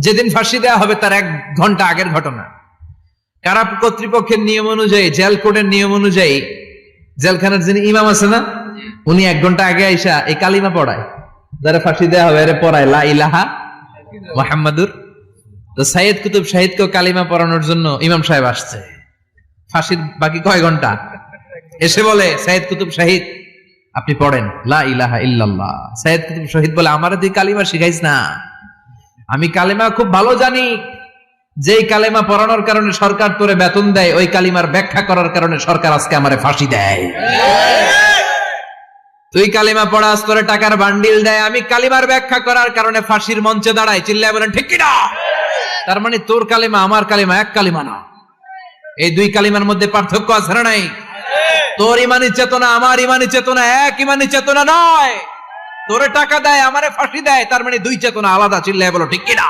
যেদিন ফাঁসি দেওয়া হবে তার 1 ঘন্টা আগের ঘটনা। কারা কর্তৃপক্ষের নিয়ম অনুযায়ী, জেল কোডের নিয়ম অনুযায়ী জেলখানার যিনি ইমাম আছে না, উনি 1 ঘন্টা আগে আইসা এই কালিমা পড়ায়, যারা ফাঁসি দেওয়া হবে এর পড়ায় লা ইলাহা মুহাম্মাদুর। তো সাইয়েদ কুতুব শাহিদকে কালিমা পড়ানোর জন্য ইমাম সাহেব আসছে, ফাঁসির বাকি কয় ঘন্টা, এসে বলে সাইয়েদ কুতুব শাহিদ আপনি পড়েন লা ইলাহা ইল্লাল্লাহ। সাইয়েদ কুতুব শহীদ বলে আমারে তুই কালিমা শিখাইস না, আমি কালিমা খুব ভালো জানি, যেই কালিমা পড়ানোর কারণে সরকার তোরে বেতন দেয়, ওই কালিমার ব্যাখ্যা করার কারণে সরকার আজকে আমারে ফাঁসি দেয়। তুই কালিমা পড়াস, তোরে টাকার বান্ডিল দেয়, আমি কালিমার ব্যাখ্যা করার কারণে ফাঁসির মঞ্চে দাঁড়াই, চিল্লায় বলেন ঠিক কিনা? তার মানে তোর কালিমা আমার কালিমা এক কালিমা না, এই 2 কালিমার মধ্যে পার্থক্য আছে না নাই? তোর ইমানি চেতনা আমার ইমানি চেতনা এক ইমানি চেতনা নয়। তোরে টাকা দেয়, আমারে ফাঁসি দেয়, তার মানে 2 চেতনা আলাদা, চিল্লায় বলো ঠিক কিনা?